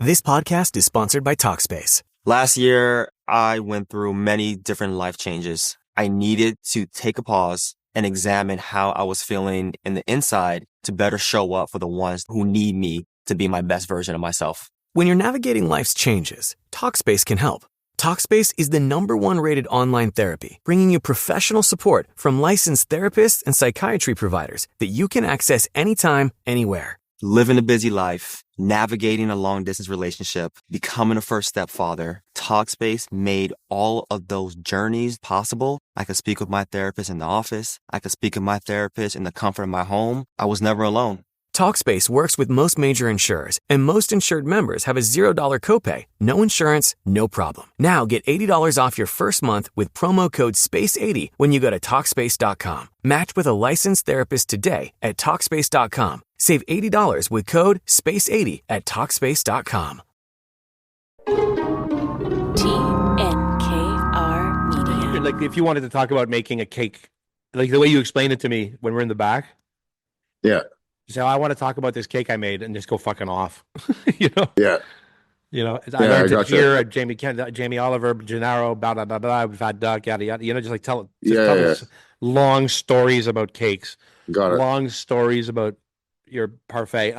This podcast is sponsored by Talkspace. Last year, I went through many different life changes. I needed to take a pause and examine how I was feeling in the inside to better show up for the ones who need me to be my best version of myself. When you're navigating life's changes, Talkspace can help. Talkspace is the #1 rated online therapy, bringing you professional support from licensed therapists and psychiatry providers that you can access anytime, anywhere. Living a busy life, navigating a long-distance relationship, becoming a first-step father, Talkspace made all of those journeys possible. I could speak with my therapist in the office. I could speak with my therapist in the comfort of my home. I was never alone. Talkspace works with most major insurers, and most insured members have a $0 copay. No insurance, no problem. Now get $80 off your first month with promo code SPACE80 when you go to Talkspace.com. Match with a licensed therapist today at Talkspace.com. Save $80 with code SPACE80 at Talkspace.com. TNKR Media. Like, if you wanted to talk about making a cake, like the way you explained it to me when we're in the back. Yeah. You say, I want to talk about this cake I made, and just go fucking off. Yeah. I learned it here at Jamie Oliver, Gennaro, blah, blah, blah, blah, we've had duck, yada, yada. Just like tell us long stories about cakes. Got it. Long stories about your parfait.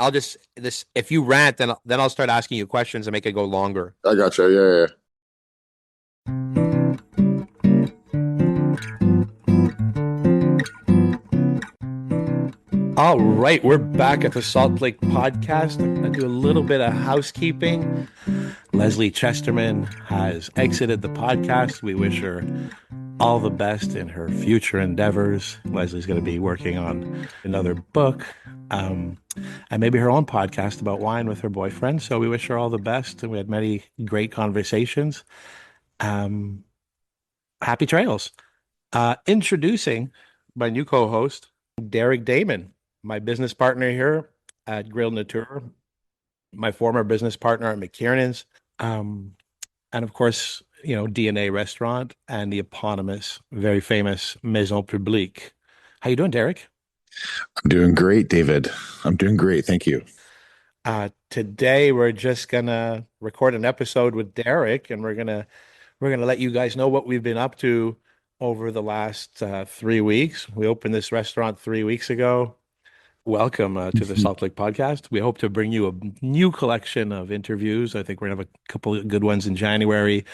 If you rant, then I'll start asking you questions and make it go longer. I gotcha. Yeah. All right, we're back at the Salt Lake Podcast. I'm going to do a little bit of housekeeping. Leslie Chesterman has exited the podcast. We wish her all the best in her future endeavors. Leslie's going to be working on another book and maybe her own podcast about wine with her boyfriend. So we wish her all the best. And we had many great conversations. Happy trails. Introducing my new co-host, Derek Dammann, my business partner here at Grille-Nature, my former business partner at McKiernan's, and of course, DNA Restaurant and the eponymous, very famous Maison Publique. How you doing, Derek? I'm doing great, David. I'm doing great. Thank you. Today, we're just gonna record an episode with Derek, and we're gonna let you guys know what we've been up to over the last 3 weeks. We opened this restaurant 3 weeks ago. Welcome to the Salt Lake Podcast. We hope to bring you a new collection of interviews. I think we're going to have a couple of good ones in January.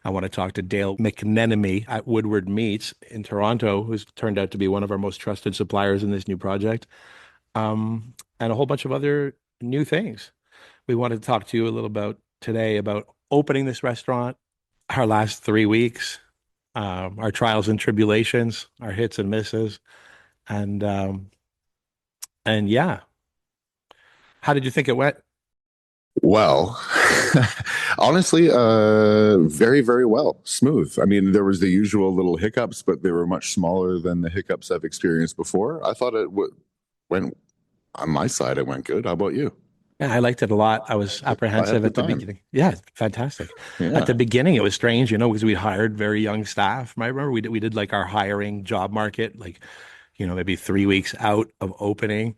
I want to talk to Dale McNenemy at Woodward Meats in Toronto, who's turned out to be one of our most trusted suppliers in this new project, and a whole bunch of other new things. We wanted to talk to you a little about today about opening this restaurant, our last 3 weeks, our trials and tribulations, our hits and misses, and yeah. How did you think it went? Well, honestly, very, very well. Smooth. I mean, there was the usual little hiccups, but they were much smaller than the hiccups I've experienced before. I thought it went, on my side, it went good. How about you? Yeah, I liked it a lot. I was apprehensive at the beginning. Yeah, fantastic. Yeah. At the beginning, it was strange, because we hired very young staff. I remember we did like our hiring job market, like, maybe 3 weeks out of opening.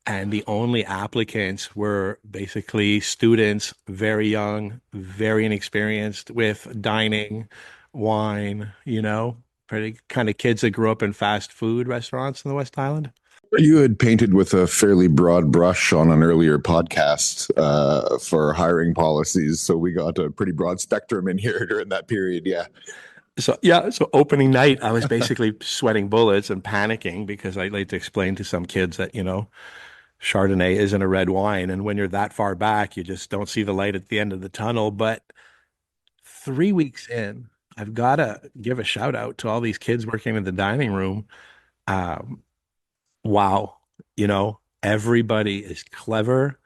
And the only applicants were basically students, very young, very inexperienced with dining, wine, pretty kind of kids that grew up in fast food restaurants in the West Island. You had painted with a fairly broad brush on an earlier podcast for hiring policies. So we got a pretty broad spectrum in here during that period. Yeah. So opening night, I was basically sweating bullets and panicking because I like to explain to some kids that, Chardonnay isn't a red wine. And when you're that far back, you just don't see the light at the end of the tunnel. But 3 weeks in, I've got to give a shout out to all these kids working in the dining room. Wow. Everybody is clever.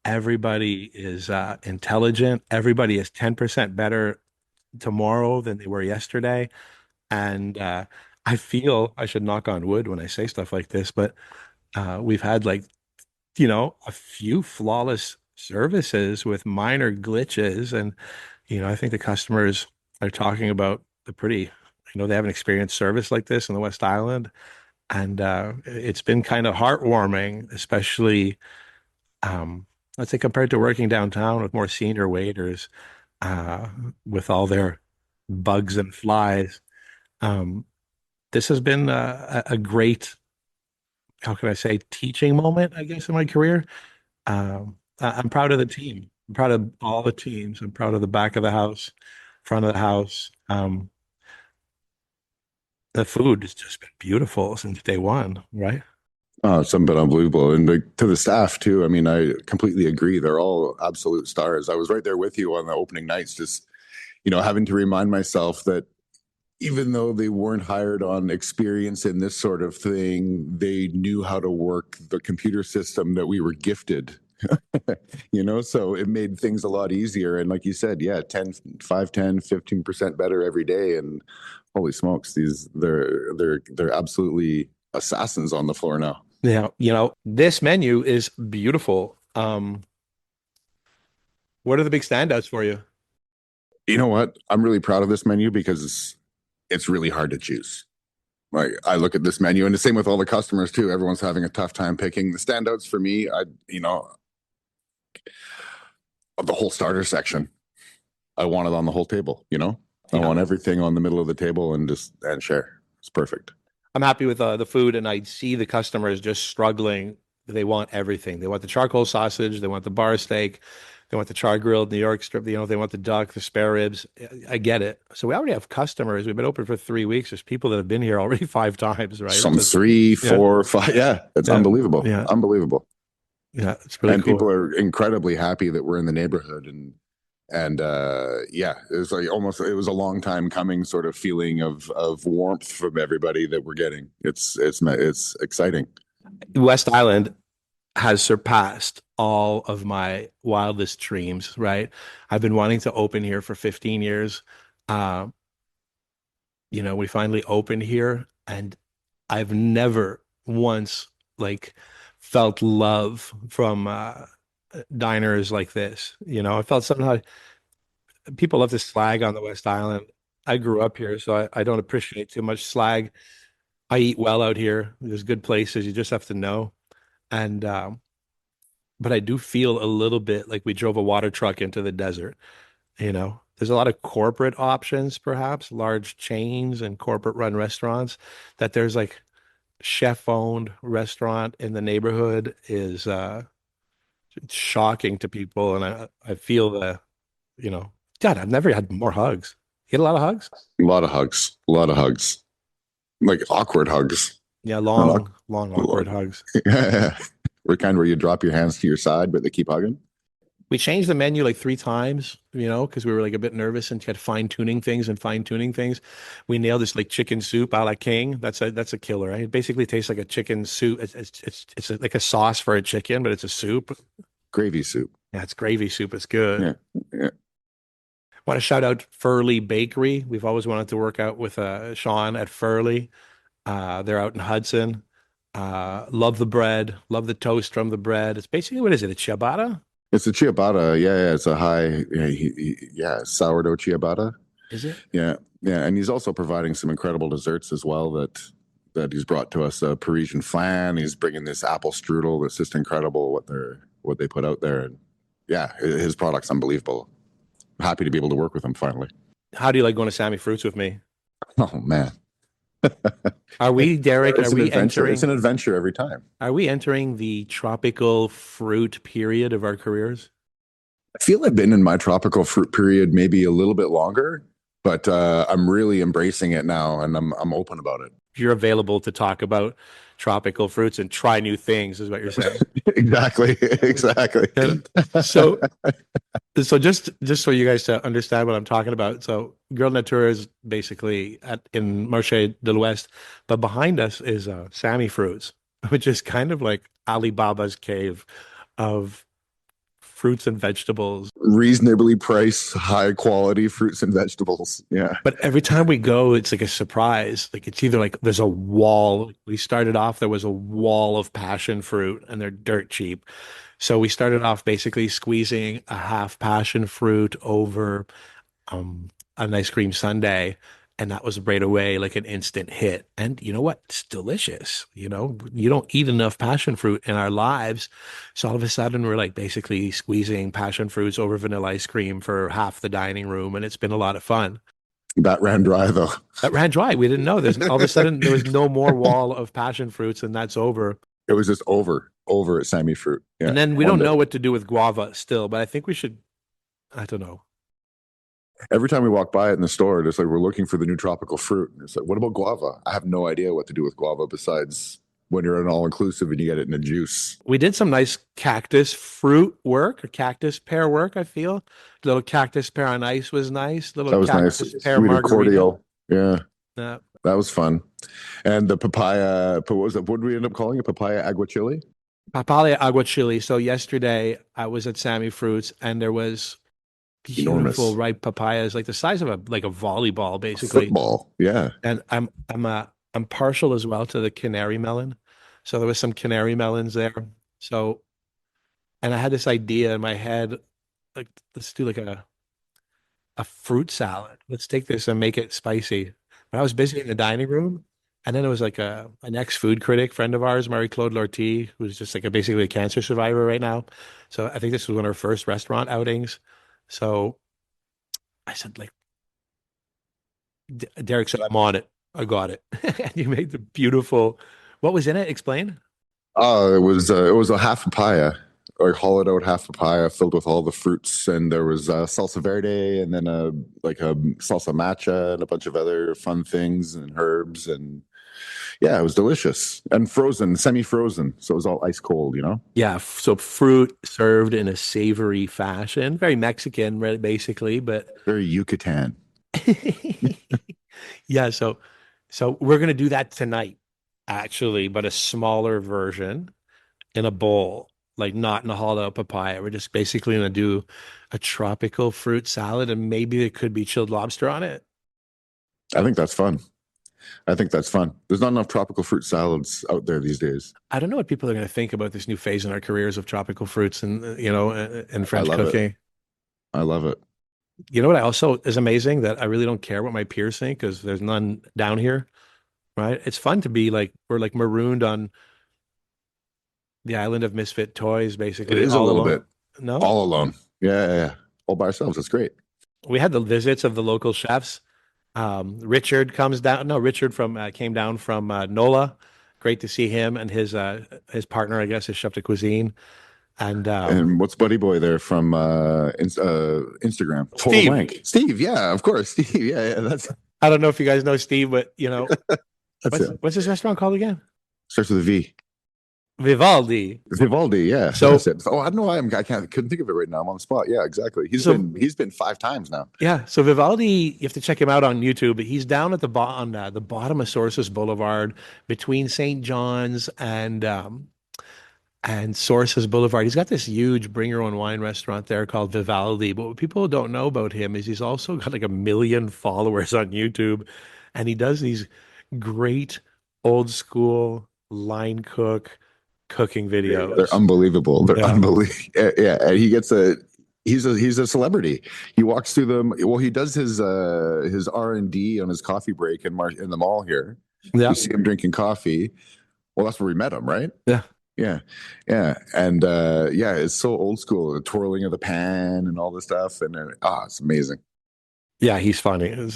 Everybody is intelligent. Everybody is 10% better tomorrow than they were yesterday. And I feel I should knock on wood when I say stuff like this, but we've had a few flawless services with minor glitches. And, I think the customers are talking about they haven't experienced service like this in the West Island. And it's been kind of heartwarming, especially I'd say compared to working downtown with more senior waiters, uh, with all their bugs and flies, um, this has been a great, how can I say, teaching moment, I guess, in my career. I'm proud of the team. I'm proud of all the teams. I'm proud of the back of the house, front of the house. The food has just been beautiful since day one, right? Oh, it's been unbelievable. And to the staff too. I mean, I completely agree. They're all absolute stars. I was right there with you on the opening nights, just, having to remind myself that even though they weren't hired on experience in this sort of thing, they knew how to work the computer system that we were gifted. So it made things a lot easier. And like you said, yeah, 15% better every day. And holy smokes, they're absolutely assassins on the floor now. Now, this menu is beautiful. What are the big standouts for you? You know what? I'm really proud of this menu because it's really hard to choose. Like, I look at this menu, and the same with all the customers too. Everyone's having a tough time picking the standouts for me. Of the whole starter section, I want it on the whole table. I Yeah. want everything on the middle of the table and share. It's perfect. I'm happy with the food, and I see the customers just struggling. They want everything. They want the charcoal sausage. They want the bar steak. They want the char grilled New York strip. They want the duck, the spare ribs. I get it. So we already have customers. We've been open for 3 weeks. There's people that have been here already 5 times, right? Some 3, yeah, 4, 5. Yeah, it's yeah, unbelievable. yeah, Unbelievable. yeah. It's really And cool. people are incredibly happy that we're in the neighborhood. And yeah, it was like it was a long time coming sort of feeling of warmth from everybody that we're getting. It's exciting. West Island has surpassed all of my wildest dreams, right? I've been wanting to open here for 15 years. Uh, we finally opened here, and I've never once like felt love from diners like this. I felt somehow people love to slag on the West Island. I grew up here, so I don't appreciate too much slag. I eat well out here. There's good places. You just have to know. And but I do feel a little bit like we drove a water truck into the desert. There's a lot of corporate options, perhaps large chains and corporate run restaurants that there's like chef owned restaurant in the neighborhood is it's shocking to people. And I feel you know, God, I've never had more hugs. You get a lot of hugs? A lot of hugs. A lot of hugs. Like awkward hugs. Yeah, Not long, awkward hugs. Yeah. We're kind of where you drop your hands to your side, but they keep hugging. We changed the menu like 3 times, because we were like a bit nervous and kept fine tuning things and fine tuning things. We nailed this like chicken soup a la King. That's a killer, right? It basically tastes like a chicken soup. Like a sauce for a chicken, but it's a soup. Gravy soup. Yeah, it's gravy soup. It's good. Yeah. Yeah. Want to shout out Furley Bakery. We've always wanted to work out with Sean at Furley. They're out in Hudson. Love the bread. Love the toast from the bread. It's basically, what is it? A ciabatta? It's a ciabatta. Yeah. It's a high, sourdough ciabatta. Is it? Yeah. Yeah. And he's also providing some incredible desserts as well that he's brought to us. A Parisian flan. He's bringing this apple strudel that's just incredible what they put out there. And yeah, his product's unbelievable. I'm happy to be able to work with him finally. How do you like going to Sammy Fruits with me? Oh man. Are we, Derek? It's are an we adventure. entering? It's an adventure every time. Are we entering the tropical fruit period of our careers? I feel I've been in my tropical fruit period maybe a little bit longer, but I'm really embracing it now, and I'm open about it. You're available to talk about tropical fruits and try new things, is what you're saying. Exactly. And so just so you guys to understand what I'm talking about. So Grille-Nature is basically in Marché de l'Ouest, but behind us is Sammy Fruits, which is kind of like Alibaba's cave of fruits and vegetables. Reasonably priced, high quality fruits and vegetables. Yeah. But every time we go, it's like a surprise. Like it's either like there's a wall. We started off, there was a wall of passion fruit and they're dirt cheap. So we started off basically squeezing a half passion fruit over an ice cream sundae. And that was right away like an instant hit. And you know what? It's delicious. You know, you don't eat enough passion fruit in our lives. So all of a sudden we're like basically squeezing passion fruits over vanilla ice cream for half the dining room. And it's been a lot of fun. That ran dry though. That ran dry. We didn't know. There's all of a sudden there was no more wall of passion fruits, and that's over. It was just over at Sammy Fruit. Yeah, And then we one don't day. know what to do with guava still, but I think we should, I don't know. Every time we walk by it in the store, it's like we're looking for the new tropical fruit. It's like, what about guava? I have no idea what to do with guava besides when you're at an all-inclusive and you get it in a juice. We did some nice cactus fruit work or cactus pear work, I feel. Little cactus pear on ice was nice. Little That was cactus nice. pear We did margarita. cordial. Yeah, Uh, that was fun. And the papaya, what was it? What did we end up calling it? Papaya aguachile? papaya aguachile. So yesterday I was at Sammy Fruits and there was beautiful Enormous. ripe papayas, like the size of a volleyball, basically. Football. Yeah. And I'm partial as well to the canary melon. So there was some canary melons there. So, and I had this idea in my head, like let's do like a fruit salad. Let's take this and make it spicy. But I was busy in the dining room, and then it was like an ex-food critic friend of ours, Marie-Claude Lortie, who's just like basically a cancer survivor right now. So I think this was one of her first restaurant outings. So I said, like, Derek said, I'm on it. I got it. And you made the beautiful. What was in it? Explain. Oh, it was a half papaya, or hollowed out half papaya filled with all the fruits, and there was salsa verde, and then a salsa matcha, and a bunch of other fun things and herbs, and yeah, it was delicious and frozen, semi-frozen, so it was all ice cold, you know. Yeah. So fruit served in a savory fashion, very Mexican, really, basically, but Very Yucatan. yeah. So we're gonna do that tonight, actually, but a smaller version in a bowl, like not in a hollowed out papaya. We're just basically gonna do a tropical fruit salad, and maybe there could be chilled lobster on it. I think that's fun. I think that's fun. There's not enough tropical fruit salads out there these days. I don't know what people are gonna think about this new phase in our careers of tropical fruits and and French love it. cooking. I love it. You know what I also is amazing that I really don't care what my peers think because there's none down here, right? It's fun to be like we're like marooned on the island of misfit toys, It basically is a all little alone. bit No, all alone. Yeah, yeah, yeah. All by ourselves. That's great. we had the visits of the local chefs. Richard comes down. No, Richard from came down from NOLA. Great to see him and his partner, I guess, his chef de cuisine. And And what's Buddy Boy there from Instagram? Total Steve. Blank. Steve, yeah, of course. Steve, yeah, yeah. That's I don't know if you guys know Steve, but that's it. what's his restaurant called again? Starts with a V. Vivaldi. Vivaldi, yeah. So- That's it. Oh, I don't know why couldn't think of it right now. I'm on the spot. Yeah, exactly. He's been 5 times now. Yeah, so Vivaldi, you have to check him out on YouTube. He's down at the bottom of Sources Boulevard between St. John's and Sources Boulevard. He's got this huge bring your own wine restaurant there called Vivaldi. But what people don't know about him is he's also got like 1 million followers on YouTube, and he does these great old school line cooking videos. They're unbelievable. They're Yeah. unbelievable. Yeah, and he's a celebrity. He walks through them. Well, he does his R&D on his coffee break in the mall here. Yeah. You see him drinking coffee. Well, that's where we met him, right? Yeah. Yeah, yeah, and yeah, it's so old school. The twirling of the pan and all this stuff, and it's amazing. Yeah, he's funny. And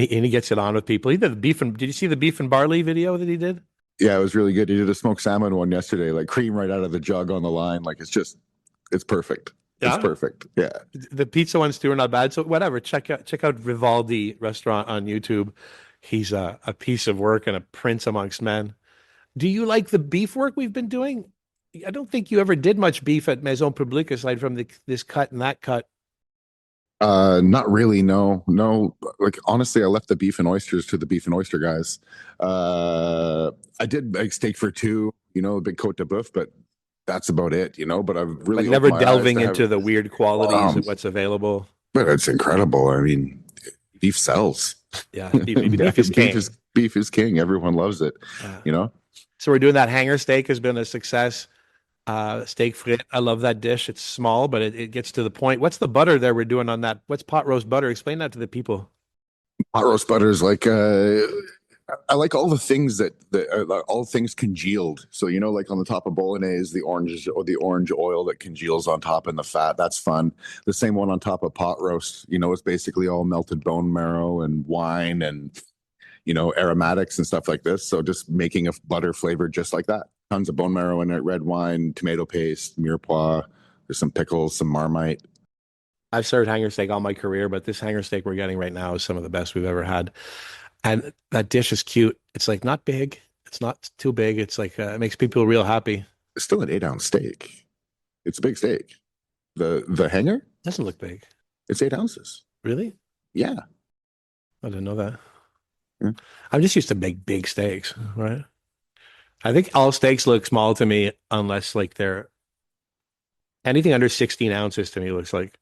he gets it on with people. He did the beef and did you see the beef and barley video that he did? Yeah, it was really good. He did a smoked salmon one yesterday, like cream right out of the jug on the line. Like it's perfect. Yeah. It's perfect. Yeah. The pizza ones too are not bad. So whatever, check out Vivaldi restaurant on YouTube. He's a piece of work and a prince amongst men. Do you like the beef work we've been doing? I don't think you ever did much beef at Maison Publique aside from this cut and that cut. Not really. No. Like honestly, I left the beef and oysters to the beef and oyster guys. I did like steak for two, a big Côte de Boeuf, but that's about it, But I've really But never opened my eyes delving to into the weird qualities of what's available. But it's incredible. I mean, beef sells. Yeah, beef is king. Beef is king. Everyone loves it. So we're doing that hanger steak has been a success. Steak frit. I love that dish. It's small, but it gets to the point. What's the butter there we're doing on that? What's pot roast butter? Explain that to the people. Hot roast butter is like I like all the things that all things congealed. So you know, like on the top of bolognese, the orange oil that congeals on top and the fat. That's fun. The same one on top of pot roast. You know, it's basically all melted bone marrow and wine and aromatics and stuff like this. So just making a butter flavored just like that. Tons of bone marrow in it, red wine, tomato paste, mirepoix. There's some pickles, some marmite. I've served hanger steak all my career, but this hanger steak we're getting right now is some of the best we've ever had. And that dish is cute. It's like not big. It's not too big. It's like it makes people real happy. It's still an 8-ounce steak. It's a big steak. The hanger, Doesn't look big. it's 8 ounces. Really? Yeah. I didn't know that. Yeah. I'm just used to big steaks, right? I think all steaks look small to me unless like they're anything under 16 ounces to me looks like.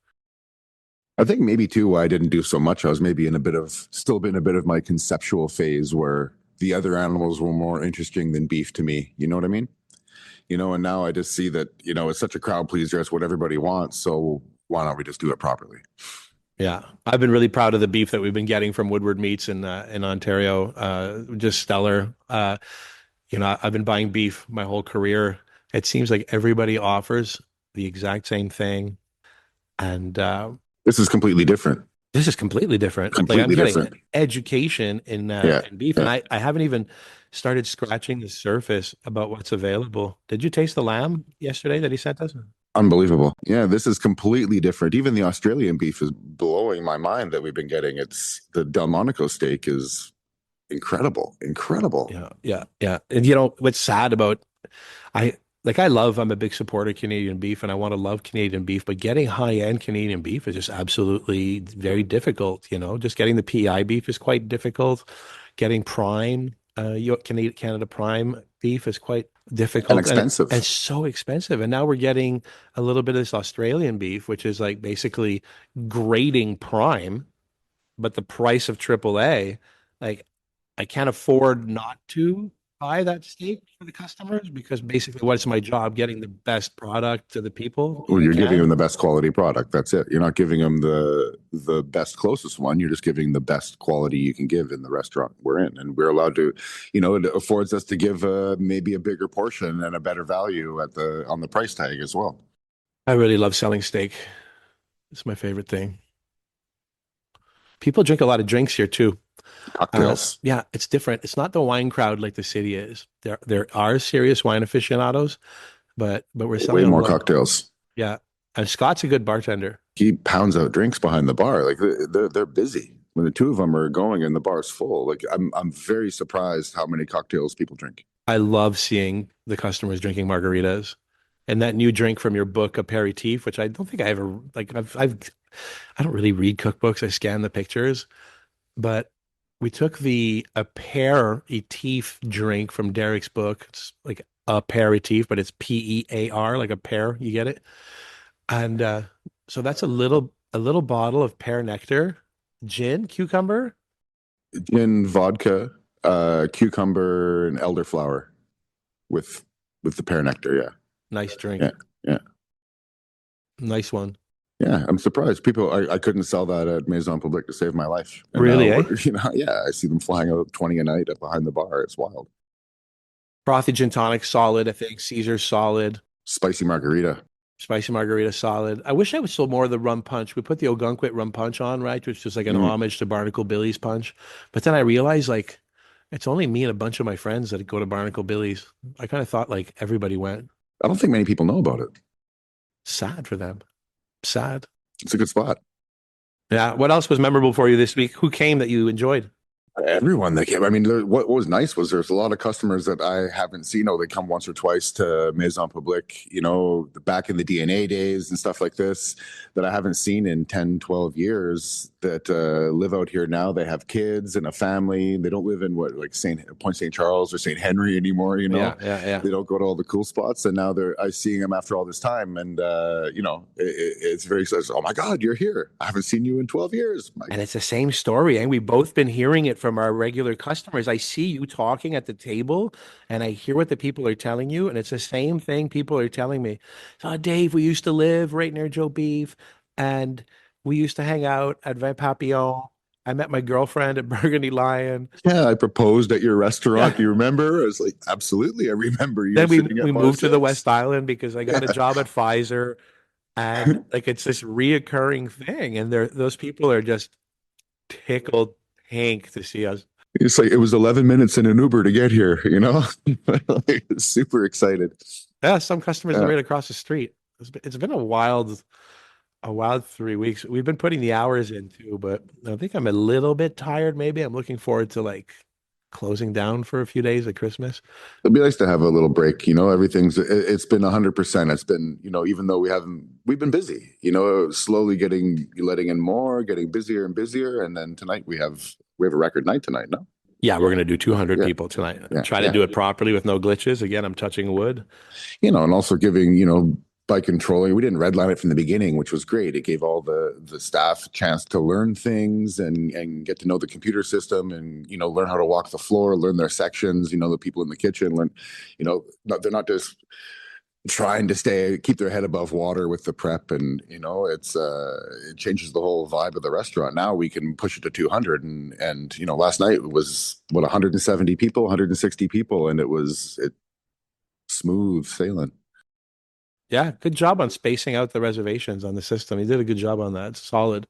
I think maybe too why I didn't do so much. I was maybe still been a bit of my conceptual phase where the other animals were more interesting than beef to me. You know what I mean? And now I just see that, it's such a crowd pleaser. It's what everybody wants. So why don't we just do it properly? Yeah, I've been really proud of the beef that we've been getting from Woodward Meats in Ontario. Just stellar. I've been buying beef my whole career. It seems like everybody offers the exact same thing, and This is completely different. this is completely different. Like I'm Completely getting different. education Yeah. in beef, and Yeah. I haven't even started scratching the surface about what's available. Did you taste the lamb yesterday that he sent us? Unbelievable. Yeah, this is completely different. Even the Australian beef is blowing my mind that we've been getting. It's the Delmonico steak is incredible. Incredible. Yeah. And what's sad about I I'm a big supporter of Canadian beef and I want to love Canadian beef, but getting high-end Canadian beef is just absolutely very difficult. Just getting the PI beef is quite difficult. Getting prime, Canada prime beef is quite And difficult and expensive. so expensive. And now we're getting a little bit of this Australian beef, which is like basically grading prime, but the price of AAA. Like I can't afford not to buy that steak for the customers because basically what's my job? Getting the best product to the people Well, I you're giving them can. the best quality product. That's it. You're not giving them the best closest one. You're just giving the best quality you can give in the restaurant we're in, and we're allowed to. It affords us to give maybe a bigger portion and a better value on the price tag as well. I really love selling steak. It's my favorite thing. People drink a lot of drinks here too. Cocktails, Yeah, it's different. It's not the wine crowd like the city is. There are serious wine aficionados, but we're way selling a more lot. cocktails. Yeah, and Scott's a good bartender. He pounds out drinks behind the bar. Like they're busy. When the two of them are going and the bar's full, like I'm very surprised how many cocktails people drink. I love seeing the customers drinking margaritas. And that new drink from your book, Aperitif, which I don't think I ever like. I don't really read cookbooks. I scan the pictures, but we took the aperitif drink from Derek's book. It's like aperitif, but it's PEAR, like a pear. You get it? And so that's a little bottle of pear nectar, gin, cucumber. Gin, vodka, cucumber, and elderflower with the pear nectar. Yeah, Nice drink. yeah, yeah, Nice one. yeah. I'm surprised people. I couldn't sell that at Maison Publique to save my life, and now Really, eh? yeah, I see them flying out 20 a night up behind the bar. It's wild. Frothy gin tonic, solid. I think Caesar's solid. Spicy margarita. Spicy margarita solid. I wish I would sold more of the rum punch. We put the Ogunquit rum punch on, right? Which is like an Mm. homage to Barnacle Billy's punch. But then I realized like it's only me and a bunch of my friends that go to Barnacle Billy's. I kind of thought like everybody went. I don't think many people know about it. Sad for them. Sad. It's a good spot. Yeah. What else was memorable for you this week? Who came that you enjoyed? Everyone that came. I mean, what was nice was there's a lot of customers that I haven't seen. They come once or twice to Maison Publique, back in the DNA days and stuff like this that I haven't seen in 10, 12 years that live out here now. They have kids and a family. They don't live in like Point St. Charles or St. Henry anymore, Yeah. They don't go to all the cool spots. And now I'm seeing them after all this time. And, it's very, oh my God, you're here. I haven't seen you in 12 years. And it's the same story. And we've both been hearing it from our regular customers. I see you talking at the table and I hear what the people are telling you. And it's the same thing people are telling me. So, Dave, we used to live right near Joe Beef and we used to hang out at Vin Papillon I met my girlfriend at Burgundy Lion. Yeah, I proposed at your restaurant. Yeah. Do you remember? I was like, absolutely. I remember you Then we sitting we at bar moved to the six. West Island because I got a Yeah. job at Pfizer, and like it's this reoccurring thing, and those people are just tickled pink to see us. It's like it was 11 minutes in an Uber to get here, you know? Like, super excited. Yeah, some customers are Yeah. right across the street. It's been a wild 3 weeks. We've been putting the hours in too, but I think I'm a little bit tired. Maybe I'm looking forward to like closing down for a few days at Christmas. It'd be nice to have a little break, you know, it's been 100%. It's been, you know, even though we've been busy, you know, slowly letting in more, getting busier and busier. And then tonight we have a record night tonight, no? Yeah, we're gonna do 200 Yeah, people tonight. yeah, Try to yeah. do it properly with no glitches. Again, I'm touching wood. You know, and also giving, you know, by controlling, we didn't redline it from the beginning, which was great. It gave all the staff a chance to learn things and get to know the computer system and, you know, learn how to walk the floor, learn their sections, you know, the people in the kitchen learn, you know, they're not just trying to keep their head above water with the prep. And, you know, it changes the whole vibe of the restaurant. Now we can push it to 200 and, you know, last night it was 170 people, 160 people. And it smooth sailing. Yeah, good job on spacing out the reservations on the system. You did a good job on that. It's solid.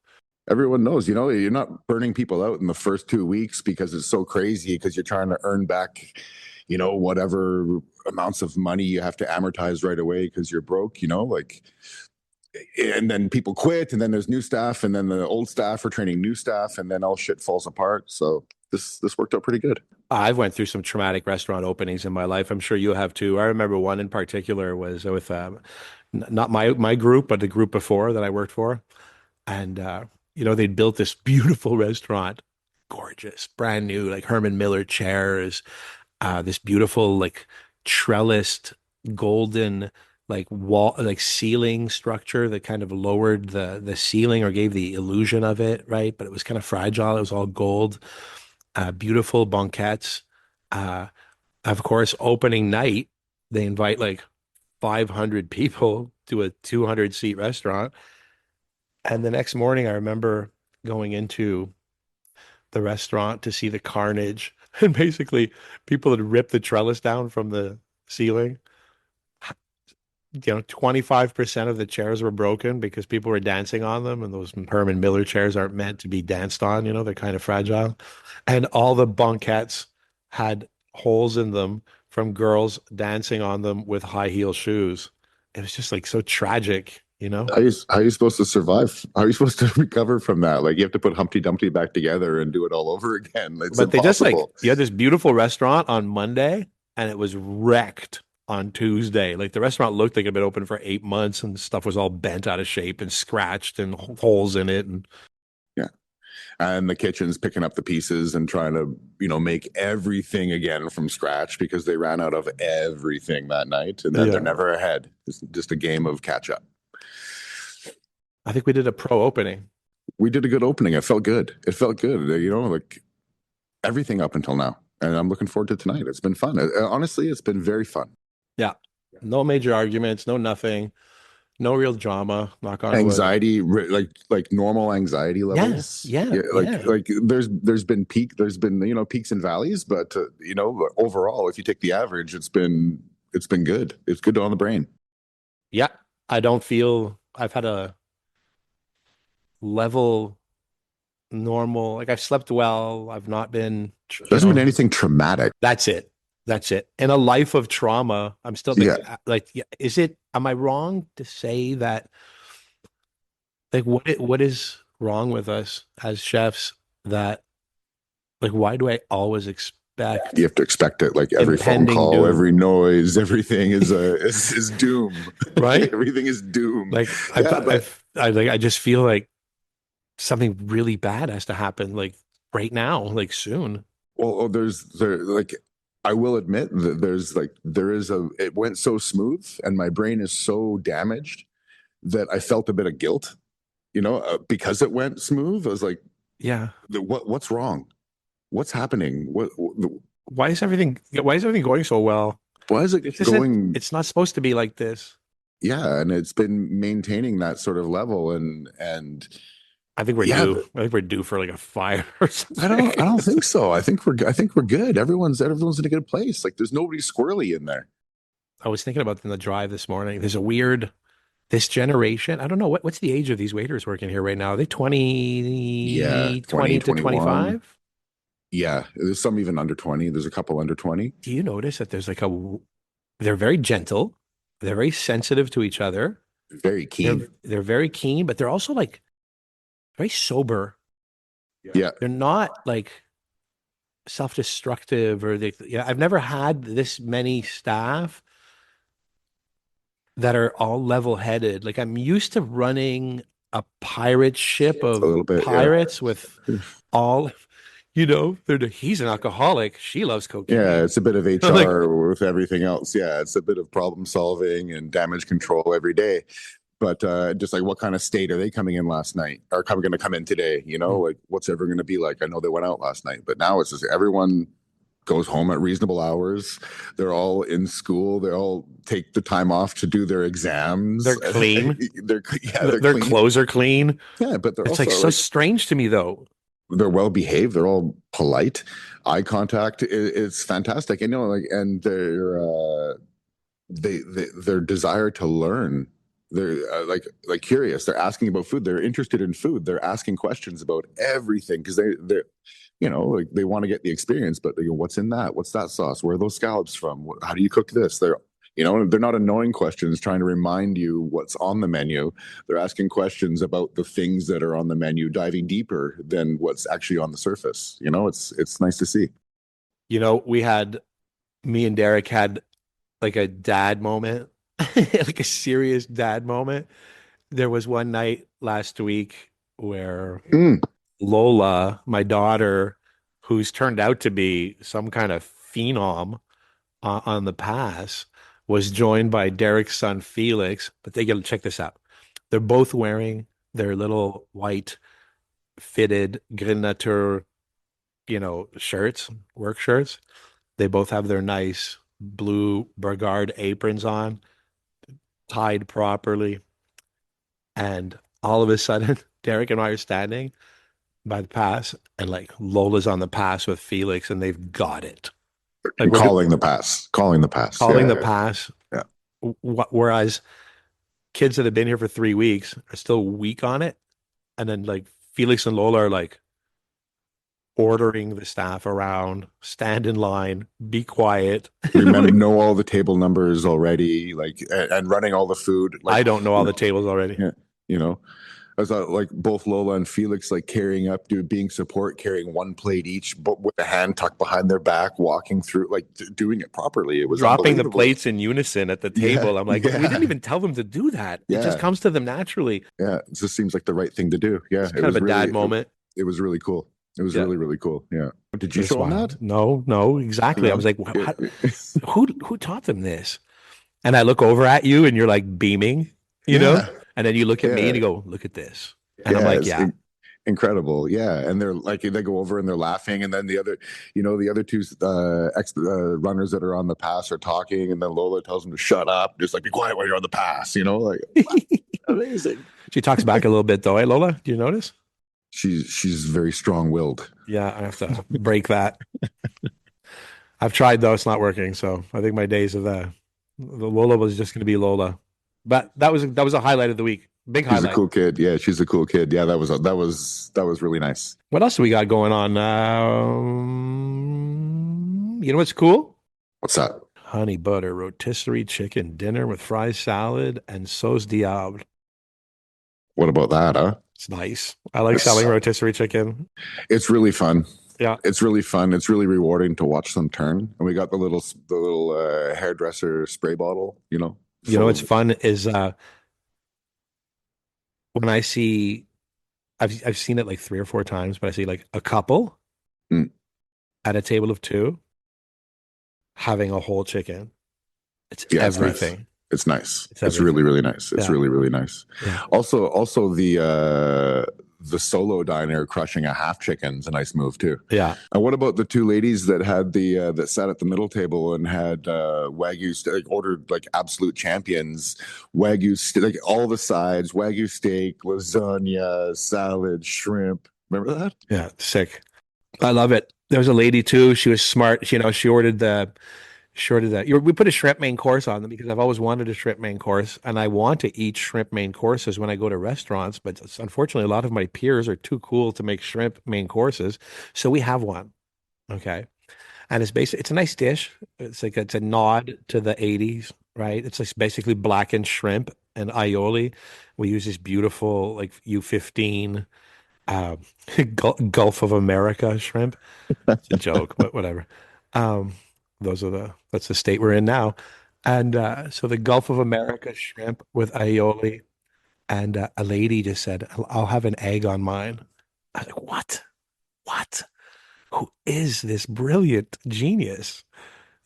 Everyone knows, you know, you're not burning people out in the first 2 weeks because it's so crazy because you're trying to earn back, you know, whatever amounts of money you have to amortize right away because you're broke, you know, like, and then people quit and then there's new staff and then the old staff are training new staff and then all shit falls apart. So this worked out pretty good. I've went through some traumatic restaurant openings in my life. I'm sure you have too. I remember one in particular was with not my group, but the group before that I worked for. And you know, they'd built this beautiful restaurant, gorgeous, brand new, like Herman Miller chairs, this beautiful like trellised golden like wall like ceiling structure that kind of lowered the ceiling or gave the illusion of it, right? But it was kind of fragile. It was all gold, beautiful banquettes. Uh, of course, opening night, they invite like 500 people to a 200 seat restaurant. And the next morning, I remember going into the restaurant to see the carnage. And basically, people had ripped the trellis down from the ceiling. You know, 25% of the chairs were broken because people were dancing on them. And those Herman Miller chairs aren't meant to be danced on, you know, they're kind of fragile. And all the banquettes had holes in them from girls dancing on them with high heel shoes. It was just like so tragic, you know? How are you supposed to survive? How are you supposed to recover from that? Like you have to put Humpty Dumpty back together and do it all over again. It's But they just like, impossible. you had this beautiful restaurant on Monday and it was wrecked on Tuesday. Like the restaurant looked like it had been open for 8 months and stuff was all bent out of shape and scratched and holes in it. And Yeah. And the kitchen's picking up the pieces and trying to, you know, make everything again from scratch because they ran out of everything that night and then they're yeah, never ahead. It's just a game of catch up. I think we did a pro opening. We did a good opening. It felt good. It felt good. You know, like everything up until now. And I'm looking forward to tonight. It's been fun. Honestly, it's been very fun. Yeah. No major arguments, no nothing, no real drama, knock on wood. Anxiety, like normal anxiety levels. Yes. Yeah. Like there's been you know, peaks and valleys, but you know, overall, if you take the average, it's been good. It's good on the brain. Yeah. I don't feel I've had a level normal, like I've slept well. I've not been, There hasn't been anything traumatic. That's it. That's it. In a life of trauma, I'm still like, yeah, am I wrong to say that like what is wrong with us as chefs that like why do I always expect You have to expect it. Like every phone impending call, doom? every noise, everything is doom. Right? Everything is doom. Like I just feel like something really bad has to happen like right now, like soon. Well, like I will admit that it went so smooth and my brain is so damaged that I felt a bit of guilt, you know, because it went smooth. I was like, Yeah. what's wrong? What's happening? Why is everything going so well? Why is it going? It's not supposed to be like this. Yeah, and it's been maintaining that sort of level and I think we're Yeah, due. I think we're due for like a fire or something. I don't think so. I think we're good. Everyone's in a good place. Like there's nobody squirrely in there. I was thinking about in the drive this morning. There's a weird this generation. I don't know what's the age of these waiters working here right now. Are they Yeah, 20 20, to 21. 25? Yeah, there's some even under 20. There's a couple under 20. Do you notice that there's like they're very gentle, they're very sensitive to each other. Very keen. They're very keen, but they're also like very sober. Yeah. They're not like self-destructive I've never had this many staff that are all level-headed. Like I'm used to running a pirate ship A of little bit, yeah. pirates with all, he's an alcoholic. She loves Yeah, cocaine. it's a bit of Like, HR with everything else. Yeah, it's a bit of problem solving and damage control every day. But just like what kind of state are they coming in last night or going to come in today? Like what's everyone going to be like? I know they went out last night, but now it's just everyone goes home at reasonable hours. They're all in school. They all take the time off to do their exams. they're clean. They're Their clean. clothes are clean. Yeah, but they're It's also like so strange to me though. they're well behaved. They're all polite. Eye contact. It's fantastic. And their desire to learn. They're like curious. They're asking about food. They're interested in food. They're asking questions about everything because they're like they want to get the experience. But they go, what's in that? What's that sauce? Where are those scallops from? How do you cook this? They're not annoying questions trying to remind you what's on the menu. They're asking questions about the things that are on the menu, diving deeper than what's actually on the surface. It's nice to see. Me and Derek had like a dad moment, like a serious dad moment. There was one night last week where Mm. Lola, my daughter, who's turned out to be some kind of phenom on the pass, was joined by Derek's son Felix. But they gotta check this out. They're both wearing their little white fitted Grille-Nature, shirts, work shirts. They both have their nice blue Burgard aprons on, tied properly. And all of a sudden, Derek and I are standing by the pass, and like Lola's on the pass with Felix, and they've got it. Like Calling the pass. Calling the pass. calling Yeah, the pass. yeah. Whereas kids that have been here for 3 weeks are still weak on it. And then like Felix and Lola are like ordering the staff around, stand in line, be quiet. Remember, know all the table numbers already, like, and running all the food. Like, I don't know all the tables already. Yeah, I was like both Lola and Felix, like carrying up, being support, carrying one plate each, but with a hand tucked behind their back, walking through, like doing it properly. It was Dropping the plates in unison at the table. Yeah, I'm like, we didn't even tell them to do that. It just Yeah. comes to them naturally. Yeah, it just seems like the right thing to do. Yeah, It's kind of a dad moment. It was really cool. It was Yeah. really, really cool. Yeah. Did you It's show them wild. that? No, exactly. No. I was like, who taught them this? And I look over at you and you're like beaming, Yeah. and then you look at me Yeah. and you go, look at this. And I'm like, it's yeah. incredible. Yeah, and they're like they go over and they're laughing, and then the other two runners that are on the pass are talking, and then Lola tells them to shut up, just like be quiet while you're on the pass. Like amazing. She talks back a little bit though, eh, Lola? Do you notice? She's very strong-willed. Yeah, I have to break that. I've tried though; it's not working. So I think my days of the Lola was just going to be Lola. But that was a highlight of the week. Big She's highlight. a cool kid. Yeah, she's a cool kid. Yeah, that was really nice. What else do we got going on? You know what's cool? What's that? Honey butter rotisserie chicken dinner with fried salad and sauce diable. What about that, huh? It's nice. I like selling rotisserie chicken. It's really fun. Yeah. It's really fun. It's really rewarding to watch them turn. And we got the little hairdresser spray bottle, You know what's fun is when I see I've seen it like 3 or 4 times, but I see like a couple at a table of 2 having a whole chicken. It's everything. It's nice. It's really, really nice. It's really, really nice. Yeah. Also the solo diner crushing a half chicken's a nice move too. Yeah. And what about the two ladies that had the that sat at the middle table and had wagyu like ordered like absolute champions wagyu like all the sides, wagyu steak, lasagna, salad, shrimp. Remember that? Yeah. Sick. I love it. There was a lady too. She was smart. You know, she ordered the short of that. We put a shrimp main course on them because I've always wanted a shrimp main course, and I want to eat shrimp main courses when I go to restaurants. But unfortunately, a lot of my peers are too cool to make shrimp main courses, so we have one. Okay, and it's a nice dish. It's a nod to the '80s, right? It's like basically blackened shrimp and aioli. We use this beautiful like U15 uh, Gulf of America shrimp. It's a joke, but whatever. Um, that's the state we're in now. And so the Gulf of America shrimp with aioli, and a lady just said, "I'll have an egg on mine." I was like, "What? What? Who is this brilliant genius?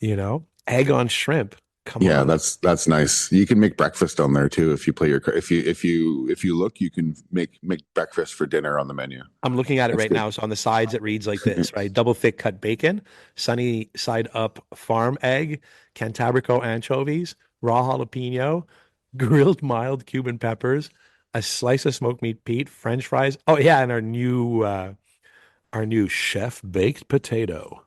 You know, egg on shrimp? Come Yeah, on." that's nice. You can make breakfast on there too if you play your if you look, you can make breakfast for dinner on the menu. I'm looking at it That's right good. now. So on the sides, it reads like this, right? Double thick cut bacon, sunny side up farm egg, Cantabrico anchovies, raw jalapeno, grilled mild Cuban peppers, a slice of smoked meat Pete, French fries. Oh yeah, and our new chef baked potato.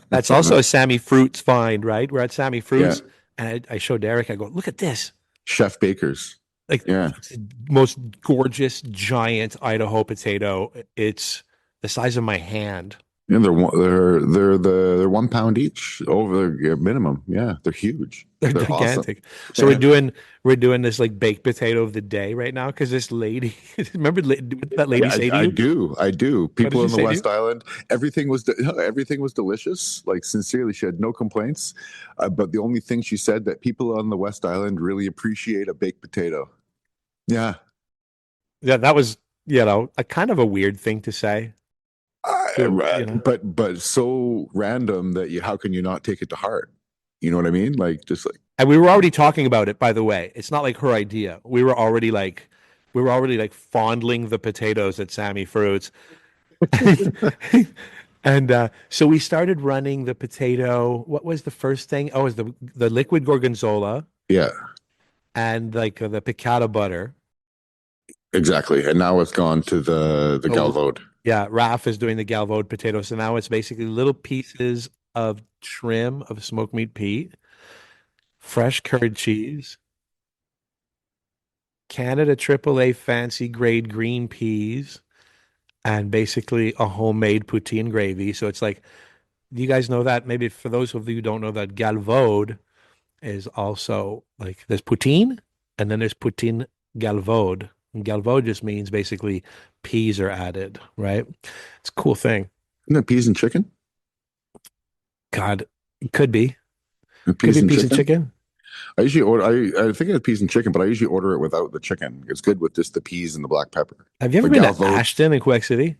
That's also a Sammy Fruits find, right? We're at Sammy Yeah, Fruits, and I showed Derek. I go, look at this. chef bakers. Like Yeah, it's the most gorgeous giant Idaho potato. It's the size of my hand. yeah. They're 1 pound each over the minimum. Yeah, they're huge. They're They're awesome. gigantic. So Yeah. we're doing this like baked potato of the day right now because this lady, remember what that lady Yeah, say to I you? do. I do. What did People she in the say to you? West Island, everything was delicious. Like sincerely, she had no complaints. But the only thing she said that people on the West Island really appreciate a baked potato. Yeah, Yeah, that was, a kind of a weird thing to say but so random that how can you not take it to heart? You know what I mean? Like just like And we were already talking about it, by the way. It's not like her idea. We were already like fondling the potatoes at Sammy Fruits. And so we started running the potato. What was the first thing? Oh, it was the liquid gorgonzola yeah, and like the piccata butter. exactly. And now it's gone to the Oh, Galvode. yeah, Raf is doing the Galvode potato. So now it's basically little pieces of trim of smoked meat Pete, fresh curd cheese, Canada AAA fancy grade green peas, and basically a homemade poutine gravy. So it's like, you guys know that? Maybe for those of you who don't know that, Galvode is also like there's poutine and then there's poutine Galvode. And Galvode just means basically peas are added, right? It's a cool thing. Isn't it peas and chicken? God, it could be. Could Peas be and piece of chicken. chicken. I usually order. I think it's peas and chicken, but I usually order it without the chicken. It's good with just the peas and the black pepper. Have you ever But been to Galvode, Ashton in Quebec City?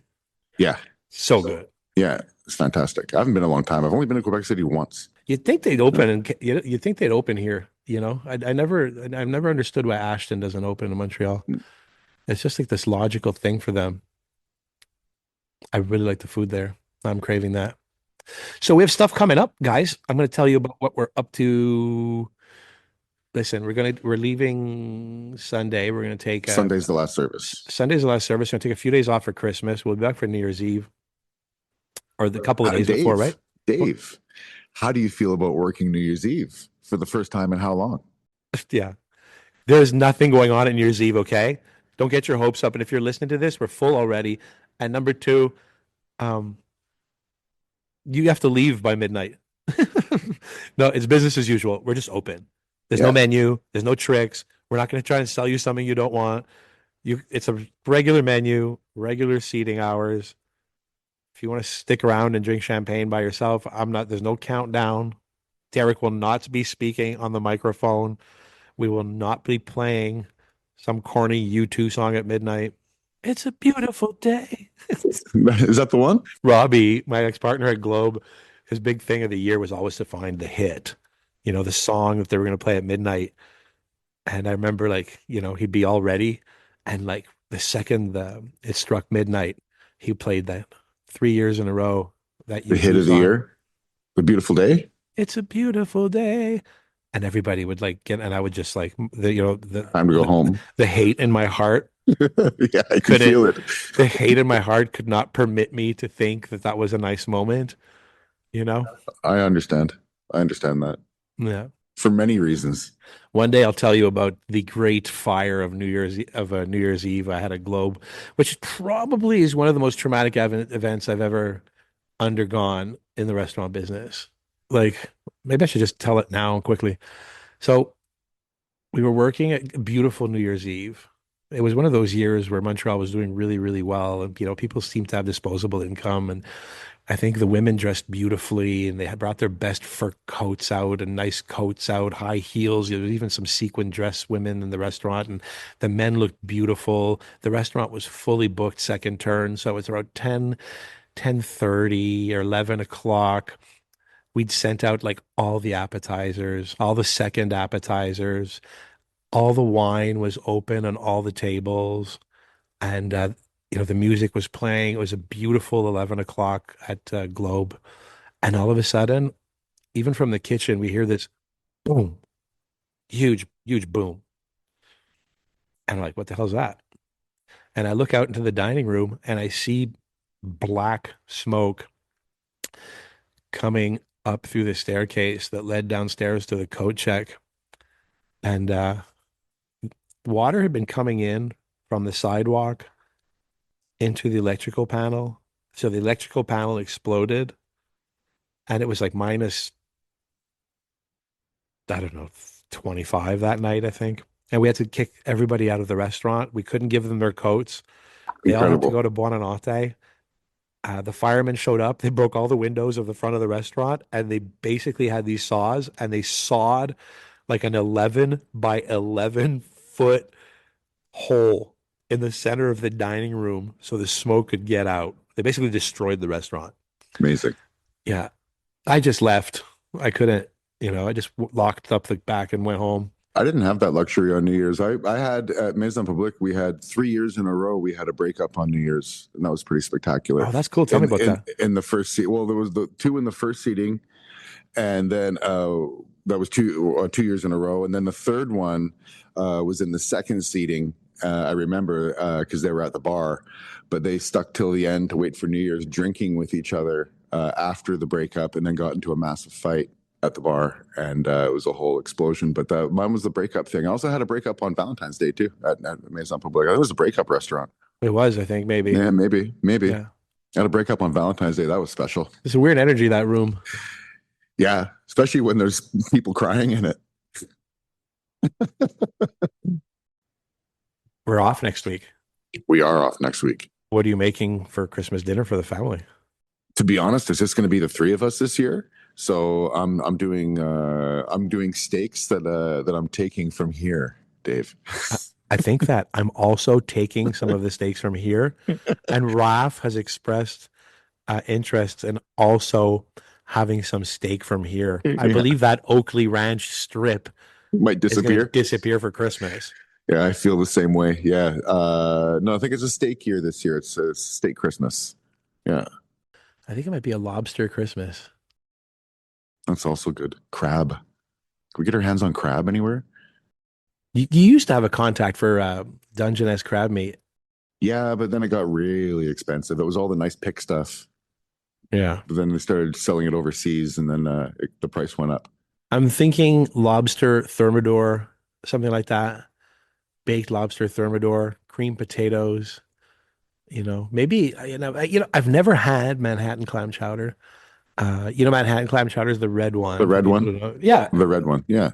yeah, So good. yeah, it's fantastic. I haven't been in a long time. I've only been to Quebec City once. You'd think they'd open and you'd think they'd open here, you know? I've never understood why Ashton doesn't open in Montreal. It's just like this logical thing for them. I really like the food there. I'm craving that. So we have stuff coming up, guys. I'm going to tell you about what we're up to. Listen, we're leaving Sunday. We're going to take Sunday's the last service. Sunday's the last service. We're going to take a few days off for Christmas. We'll be back for New Year's Eve or the couple of days before, right? Dave, how do you feel about working New Year's Eve for the first time in how long? Yeah. There's nothing going on at New Year's Eve, okay? Don't get your hopes up. And if you're listening to this, we're full already. And number two, um, you have to leave by midnight. No, it's business as usual. We're just open. There's no Yeah. menu. There's no tricks. We're not going to try and sell you something you don't want. It's a regular menu, regular seating hours. If you want to stick around and drink champagne by yourself, I'm not. There's no countdown. Derek will not be speaking on the microphone. We will not be playing some corny U2 song at midnight. It's a beautiful day. Is that the one? Robbie, my ex-partner at Globe, his big thing of the year was always to find the hit, the song that they were going to play at midnight. And I remember he'd be all ready and the second it struck midnight, he played that 3 years in a row, that The hit U2 of the song. year, The Beautiful Day. It's a beautiful day. And everybody would like get, and I would just like Time to go home. the hate in my heart Yeah, I can couldn't, feel it. the hate in my heart could not permit me to think that that was a nice moment, you know? I understand. I understand that Yeah. for many reasons. One day I'll tell you about the great fire of New Year's Eve. I had a globe, which probably is one of the most traumatic events I've ever undergone in the restaurant business. Like, maybe I should just tell it now quickly. So we were working at a beautiful New Year's Eve. It was one of those years where Montreal was doing really, really well, and people seemed to have disposable income. And I think the women dressed beautifully, and they had brought their best fur coats out and nice coats out, high heels. There was even some sequin dress women in the restaurant, and the men looked beautiful. The restaurant was fully booked second turn, so it was around 10:30 or 11 o'clock. We'd sent out like all the appetizers, all the second appetizers. All the wine was open on all the tables, and the music was playing. It was a beautiful 11 o'clock at Globe, and all of a sudden, even from the kitchen, we hear this boom, huge, huge boom, and I'm like, "What the hell's that?" And I look out into the dining room, and I see black smoke coming up through the staircase that led downstairs to the coat check, and water had been coming in from the sidewalk into the electrical panel. So the electrical panel exploded, and it was like minus, I don't know, 25 that night, I think. And we had to kick everybody out of the restaurant. We couldn't give them their coats. They all had to Incredible. go to Buonanotte. The firemen showed up. They broke all the windows of the front of the restaurant, and they basically had these saws, and they sawed like an 11 by 11-foot hole in the center of the dining room so the smoke could get out. They basically destroyed the restaurant. Amazing. Yeah. I just left. I couldn't, I just locked up the back and went home. I didn't have that luxury on New Year's. I had at Maison Publique, we had 3 years in a row, we had a breakup on New Year's, and that was pretty spectacular. Oh, that's cool. Tell me about that. In the first seat, well, there was the two in the first seating, and then that was 2 years in a row, and then the third one was in the second seating. I remember because they were at the bar, but they stuck till the end to wait for New Year's, drinking with each other after the breakup, and then got into a massive fight at the bar, and it was a whole explosion. But mine was the breakup thing. I also had a breakup on Valentine's Day too at Maison Publique. It was a breakup restaurant. It was, I think, maybe. Yeah, maybe. Yeah. I had a breakup on Valentine's Day. That was special. It's a weird energy, that room. Yeah, especially when there's people crying in it. We're off next week. We are off next week. What are you making for Christmas dinner for the family? To be honest, it's just going to be the three of us this year. So I'm doing steaks that I'm taking from here, Dave. I think that I'm also taking some of the steaks from here, and Raf has expressed interest in also having some steak from here. I believe that Oakley Ranch strip might disappear. Disappear for Christmas. Yeah, I feel the same way. Yeah. No, I think it's a steak year this year. It's a steak Christmas. Yeah. I think it might be a lobster Christmas. That's also good. Crab. Can we get our hands on crab anywhere? You used to have a contact for Dungeness crab meat. Yeah, but then it got really expensive. It was all the nice pick stuff. Yeah. But then they started selling it overseas, and then the price went up. I'm thinking lobster thermidor, something like that. Baked lobster thermidor, cream potatoes. Maybe I've never had Manhattan clam chowder. Manhattan clam chowder is the red one. The red one? Yeah. The red one. Yeah.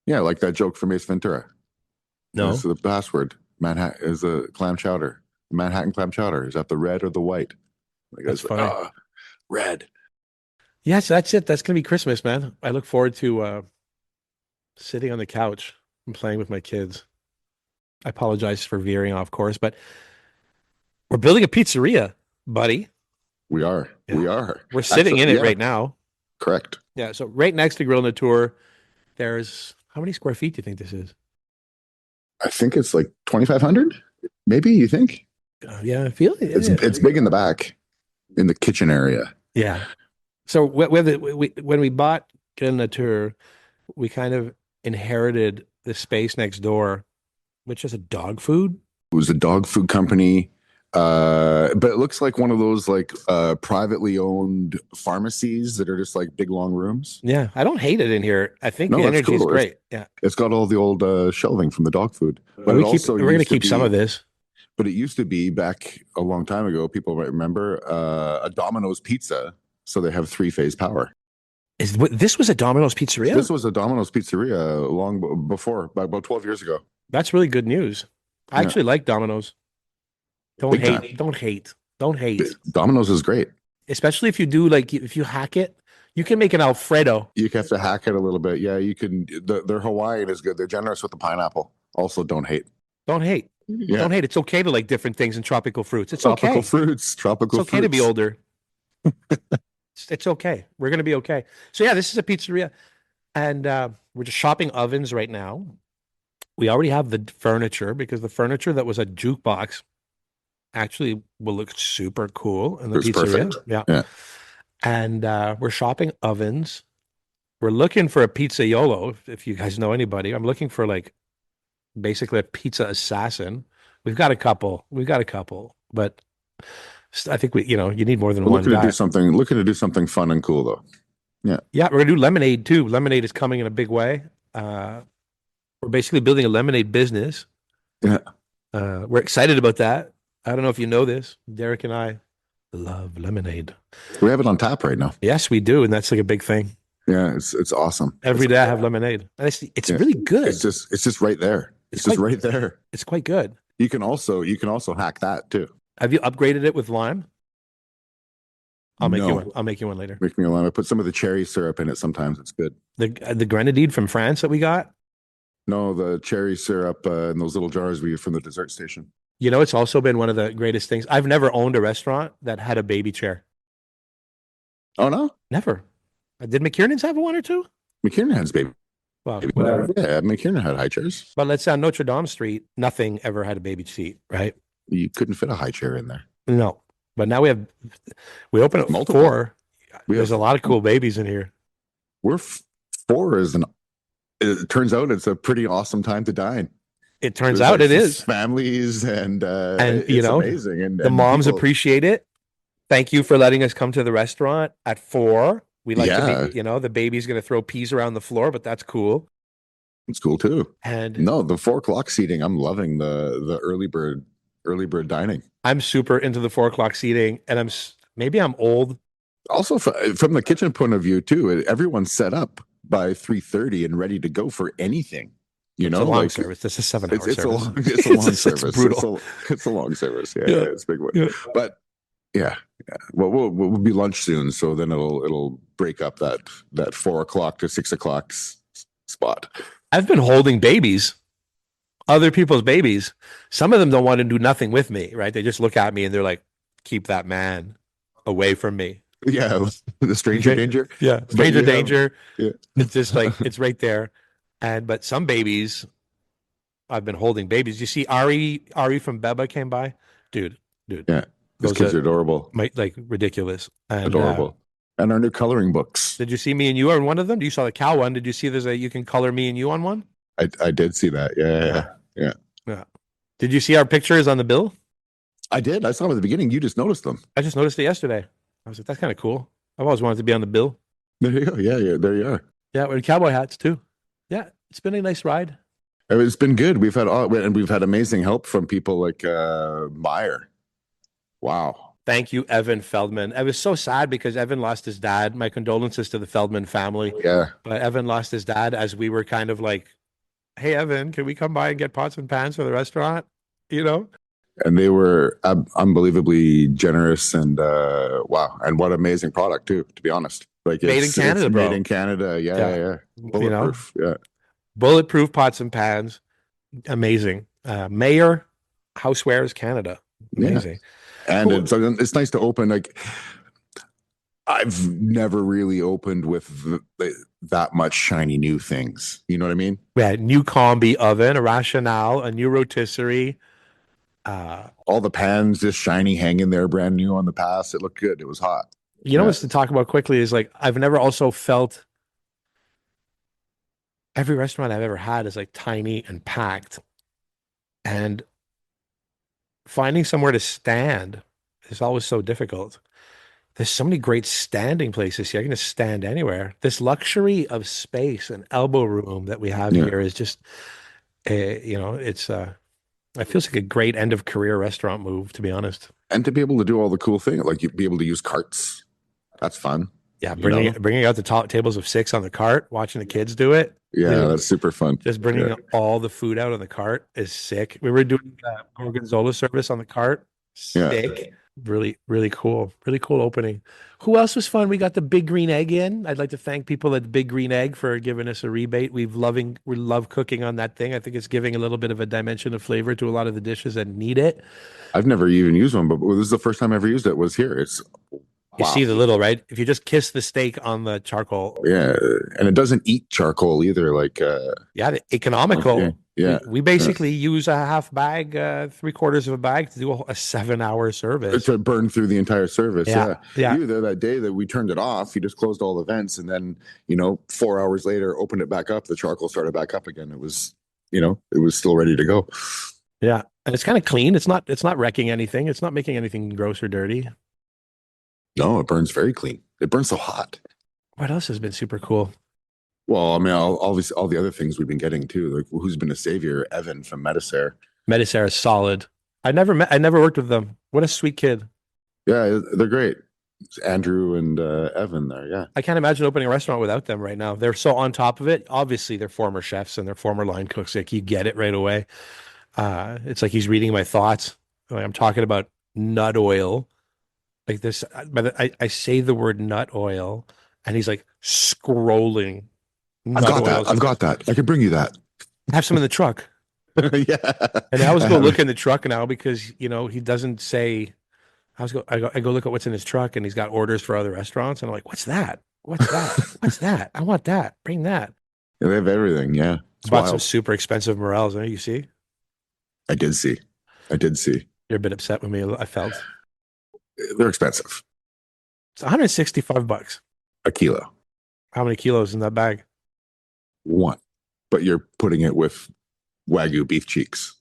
Yeah, like that joke from Ace Ventura. No. That's the password. Manhattan is a clam chowder. Manhattan clam chowder. Is that the red or the white? That's funny. Red. Yes, that's it. That's going to be Christmas, man. I look forward to sitting on the couch and playing with my kids. I apologize for veering off course, but we're building a pizzeria, buddy. We are. Yeah. We are. We're sitting in it right now. Correct. Yeah. So right next to Grille-Nature, there's how many square feet do you think this is? I think it's like 2,500. Maybe you think Yeah, I feel it. it's big in the back, in the kitchen area. Yeah. So when we bought Grille-Nature, we kind of inherited the space next door, which is a dog food. It was a dog food company. But it looks like one of those like privately owned pharmacies that are just like big long rooms. Yeah, I don't hate it in here. I think No, the it's energy is cool. great. Yeah. It's got all the old shelving from the dog food. But We it keep also we're gonna used to keep some be, of this. but it used to be back a long time ago, people might remember, a Domino's pizza. So they have three-phase power. This was a Domino's pizzeria? This was a Domino's pizzeria before, about 12 years ago. That's really good news. I Yeah. actually like Domino's. Don't Big hate, time. don't hate, don't hate. Domino's is great. Especially if you do if you hack it, you can make an Alfredo. You have to hack it a little bit. Yeah, you can. Their Hawaiian is good. They're generous with the pineapple. Also, don't hate. Don't hate. Yeah. Don't hate. It's okay to like different things and tropical fruits. It's Tropical okay. fruits. Tropical It's okay to be fruits. older. It's okay. We're gonna be okay. So yeah, this is a pizzeria, and we're just shopping ovens right now. We already have the furniture because the furniture that was a jukebox actually will look super cool in the It's pizzeria. perfect. Yeah. Yeah. And we're shopping ovens. We're looking for a pizzaiolo. If you guys know anybody, I'm looking for like basically a pizza assassin. We've got a couple. But I think you need more than We're one looking to guy. do something. Looking to do something fun and cool though. Yeah, we're gonna do lemonade too. Lemonade is coming in a big way. We're basically building a lemonade business. Yeah. We're excited about that. I don't know if you know this. Derek and I love lemonade. We have it on tap right now. Yes, we do, and that's like a big thing. Yeah, it's awesome. Every day I have lemonade. And it's Yeah. really good. It's just right there. It's just right there. It's quite good. You can also hack that too. Have you upgraded it with lime? I'll make you No. one. I'll make you one later. Make me a lime. I put some of the cherry syrup in it. Sometimes it's good. The grenadine from France that we got. No, the cherry syrup in those little jars we get from the dessert station. You know, it's also been one of the greatest things. I've never owned a restaurant that had a baby chair. Oh no, Never. Did McKiernan's have one or two? McKiernan has baby. Well, whatever. Yeah, McKiernan had high chairs. But let's say on Notre Dame Street, nothing ever had a baby seat, right? You couldn't fit a high chair in there. No. But now we open at Multiple. 4. We There's have- a lot of cool babies in here. We're 4 is it turns out it's a pretty awesome time to dine. It turns There's out like it is. families and you know, amazing. And The moms people- appreciate it. Thank you for letting us come to the restaurant at 4. We like Yeah. to be, the baby's going to throw peas around the floor, but that's cool. It's cool too. And No, the 4 o'clock seating. I'm loving the early bird dining. I'm super into the 4 o'clock seating, and maybe I'm old. Also, from the kitchen point of view too, everyone's set up by 3:30 and ready to go for anything. It's a long service. This is 7 hours. It's a long service. It's brutal. It's a long service. Yeah, Yeah. it's a big one. Yeah. But yeah. Well, we'll be lunch soon, so then it'll break up that 4 o'clock to 6 o'clock spot. I've been holding babies, other people's babies. Some of them don't want to do nothing with me, right? They just look at me and they're like, "Keep that man away from me." Yeah, the stranger Okay. danger. Yeah, stranger you have- danger. yeah. It's just like it's right there. But some babies, I've been holding babies. You see, Ari from Beba came by, dude. Yeah, these Those kids are- are adorable, Like ridiculous. And, adorable. And our new coloring books. did you see me and you on one of them? You saw the cow one. Did you see you can color me and you on one? I did see that. Yeah. Did you see our pictures on the bill? I did. I saw them at the beginning. You just noticed them. I just noticed it yesterday. I was like, that's kind of cool. I've always wanted to be on the bill. There you go. Yeah. There you are. Yeah, we're in cowboy hats too. Yeah, it's been a nice ride. It's been good. We've had amazing help from people like Meyer. Wow. Thank you, Evan Feldman. I was so sad because Evan lost his dad. My condolences to the Feldman family. Yeah. But Evan lost his dad as we were kind of like, "Hey, Evan, can we come by and get pots and pans for the restaurant?" And they were unbelievably generous and wow. And what amazing product too, to be honest. Like Made in Canada, bro. Made in Canada. Yeah. Bulletproof. Yeah. Bulletproof pots and pans, amazing. Mayor Housewares Canada, amazing. And Cool. it's nice to open. Like I've never really opened with that much shiny new things. You know what I mean? We had new combi oven, a rationale, a new rotisserie. All the pans just shiny, hanging there, brand new on the pass. It looked good. It was hot. You know what's to talk about quickly is like I've never also felt every restaurant I've ever had is like tiny and packed, and finding somewhere to stand is always so difficult. There's so many great standing places here. I can just stand anywhere. This luxury of space and elbow room that we have Yeah. here is just, it feels like a great end of career restaurant move, to be honest. And to be able to do all the cool things, like you'd be able to use carts. That's fun. Yeah, You know? bringing out the top tables of 6 on the cart, watching the kids do it. Yeah, that's super fun. Just bringing all the food out on the cart is sick. We were doing gorgonzola service on the cart. Sick. Yeah. Really, really cool. Really cool opening. Who else was fun? We got the Big Green Egg in. I'd like to thank people at Big Green Egg for giving us a rebate. We love cooking on that thing. I think it's giving a little bit of a dimension of flavor to a lot of the dishes that need it. I've never even used one, but this is the first time I ever used it. Was here. It's You see the little, right? If you just kiss the steak on the charcoal. Yeah, and it doesn't eat charcoal either. Like economical. Yeah. We basically use a half bag, 3/4 of a bag to do a 7-hour service. To burn through the entire service. Yeah. You were there that day that we turned it off. You just closed all the vents, and then 4 hours later, opened it back up. The charcoal started back up again. It was still ready to go. Yeah, and it's kind of clean. It's not wrecking anything. It's not making anything gross or dirty. No, it burns very clean. It burns so hot. What else has been super cool? Well, I mean, all the other things we've been getting too. Like, who's been a savior? Evan from Medicare. Medicare is solid. I never worked with them. What a sweet kid. Yeah, they're great. It's Andrew and Evan there. Yeah, I can't imagine opening a restaurant without them right now. They're so on top of it. Obviously, they're former chefs and they're former line cooks. Like, you get it right away. It's like he's reading my thoughts. Like, I'm talking about nut oil. Like this, I say the word nut oil, and he's like scrolling. I've got that. I can bring you that. Have some in the truck. Yeah. And I always go look in the truck now because he doesn't say. I go look at what's in his truck, and he's got orders for other restaurants, and I'm like, what's that? What's that? What's that? I want that. Bring that. Yeah, they have everything. Yeah, it's bought some super expensive morels. You see? I did see. You're a bit upset with me. I felt. They're expensive. It's $165 a kilo. How many kilos in that bag? 1, but you're putting it with Wagyu beef cheeks.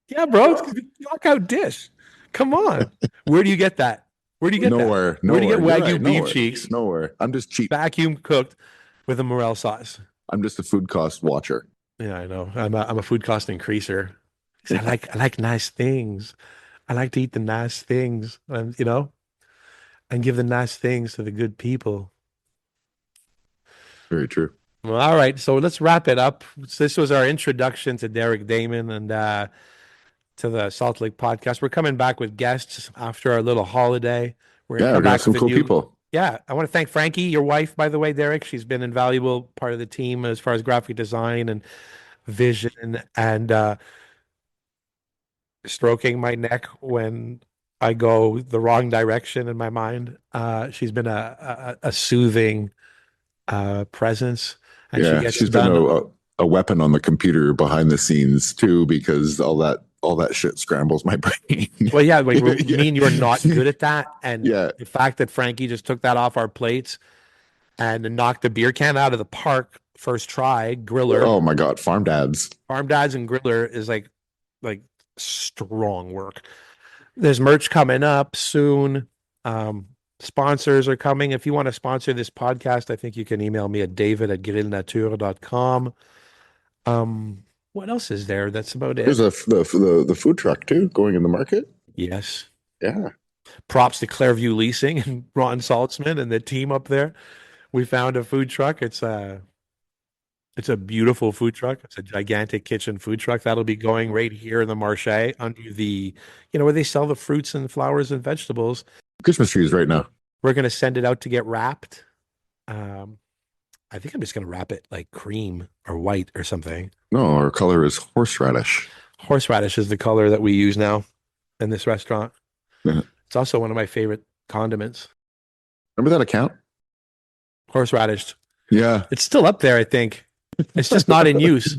Yeah, bro, it's a knockout dish. Come on. Where do you get that? Where do you get Nowhere. Where do you get Wagyu beef cheeks? Nowhere. I'm just cheap. Vacuum cooked with a morel sauce. I'm just a food cost watcher. Yeah, I know. I'm a food cost increaser. I like nice things. I like to eat the nice things, and and give the nice things to the good people. Very true. Well, all right. So let's wrap it up. This was our introduction to Derek Dammann and to the Salt Lake podcast. We're coming back with guests after our little holiday. We're going to come back some cool people. Yeah. I want to thank Frankie, your wife, by the way, Derek. She's been an invaluable part of the team as far as graphic design and vision and stroking my neck when I go the wrong direction in my mind. She's been a soothing presence, and she's been a weapon on the computer behind the scenes too, because all that shit scrambles my brain. Well, yeah, like, you mean you're not good at that, and the fact that Frankie just took that off our plates and knocked the beer can out of the park first try. Griller. Oh my God, Farm Dads and Griller is like strong work. There's merch coming up soon. Sponsors are coming. If you want to sponsor this podcast, I think you can email me at david@grille-nature.com. What else is there? That's about it. There's the food truck too going in the market. Yes. Yeah. Props to Clairview Leasing and Ron Saltzman and the team up there. We found a food truck. It's a beautiful food truck. It's a gigantic kitchen food truck that'll be going right here in the Marché under the, where they sell the fruits and flowers and vegetables. Christmas trees right now. We're going to send it out to get wrapped. I think I'm just going to wrap it like cream or white or something. No, our color is horseradish. Horseradish is the color that we use now in this restaurant. Yeah. It's also one of my favorite condiments. Remember that account? Horseradish. Yeah. It's still up there, I think. It's just not in use.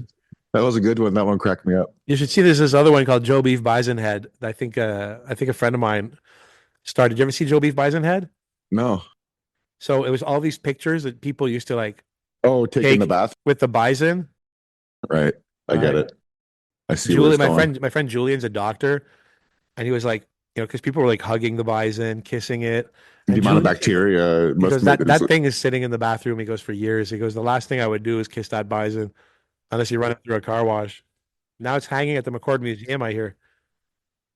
That was a good one. That one cracked me up. You should see this other one called Joe Beef Bison Head. I think a friend of mine started. Did you ever see Joe Beef Bison Head? No. So it was all these pictures that people used to like Oh, taking take the bath. with the bison. Right. I get it. I see where Julie, it's going. my friend Julian's a doctor, and he was like, because people were like hugging the bison, kissing it, The and amount of Julian, bacteria he must goes, make that thing is sitting in the bathroom. He goes, for years. He goes, the last thing I would do is kiss that bison unless you run it through a car wash. Now it's hanging at the McCord Museum, I hear,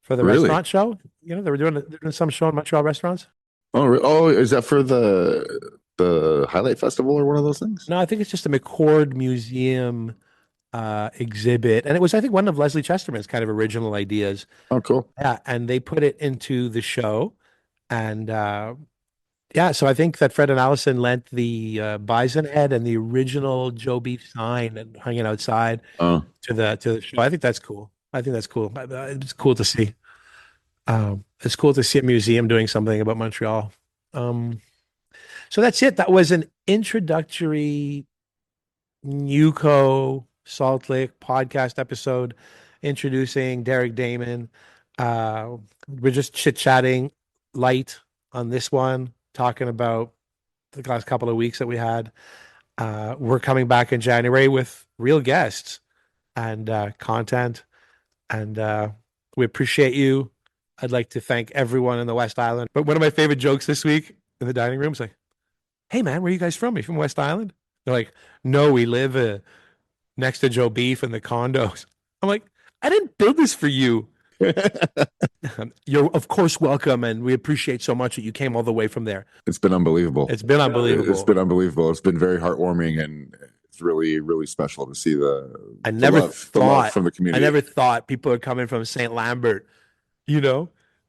for the Really? restaurant show. They're doing some show in Montreal restaurants. Oh, is that for the highlight festival or one of those things? No, I think it's just a McCord Museum exhibit, and it was, I think, one of Leslie Chesterman's kind of original ideas. Oh, cool. Yeah, and they put it into the show, and yeah, so I think that Fred and Allison lent the bison head and the original Joe Beef sign and hanging outside Oh, to the show. I think that's cool. I think that's cool. It's cool to see. It's cool to see a museum doing something about Montreal. So that's it. That was an introductory Newco Salt Lake podcast episode introducing Derek Dammann. We're just chit-chatting light on this one, talking about the last couple of weeks that we had. We're coming back in January with real guests and content, and we appreciate you. I'd like to thank everyone in the West Island. But one of my favorite jokes this week in the dining room is like, "Hey man, where are you guys from? Are you from West Island?" They're like, "No, we live next to Joe Beef in the condos." I'm like, "I didn't build this for you." You're of course welcome, and we appreciate so much that you came all the way from there. it's been unbelievable. It's been unbelievable. It's been unbelievable. It's been very heartwarming, and it's really, really special to see the the love from the community. I never thought people are coming from St. Lambert,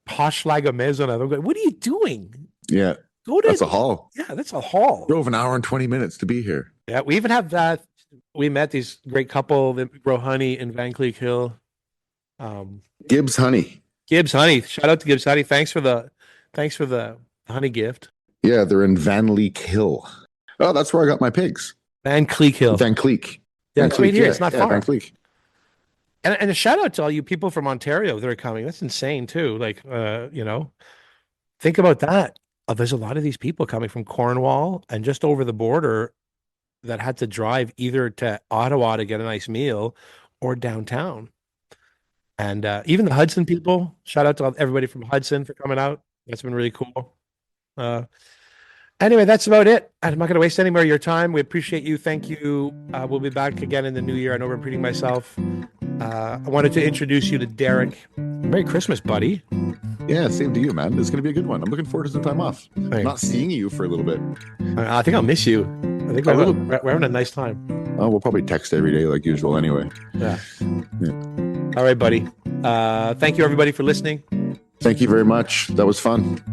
posh like a maison. I'm going, what are you doing? Yeah, that's a haul. Yeah, that's a haul. Drove an hour and 20 minutes to be here. Yeah, we even have that. We met these great couple that grow honey in Van Cleek Hill. Gibbs Honey. Gibbs Honey. Shout out to Gibbs Honey. Thanks for the honey gift. Yeah, they're in Van Leek Hill. Oh, that's where I got my pigs. Van Cleek Hill. Van Cleek. Yeah, it's right here. It's not far. Van Cleek. And a shout out to all you people from Ontario that are coming. That's insane too. Like, think about that. There's a lot of these people coming from Cornwall and just over the border that had to drive either to Ottawa to get a nice meal or downtown. And even the Hudson people, shout out to everybody from Hudson for coming out. That's been really cool. Anyway, that's about it. I'm not going to waste any more of your time. We appreciate you. Thank you. We'll be back again in the new year. I know I'm repeating myself. I wanted to introduce you to Derek. Merry Christmas, buddy. Yeah, same to you, man. It's going to be a good one. I'm looking forward to some time off. Thanks. Not seeing you for a little bit. I think I'll miss you. I think we're having a nice time. Oh, we'll probably text every day like usual anyway. Yeah. All right, buddy. Thank you, everybody, for listening. Thank you very much. That was fun.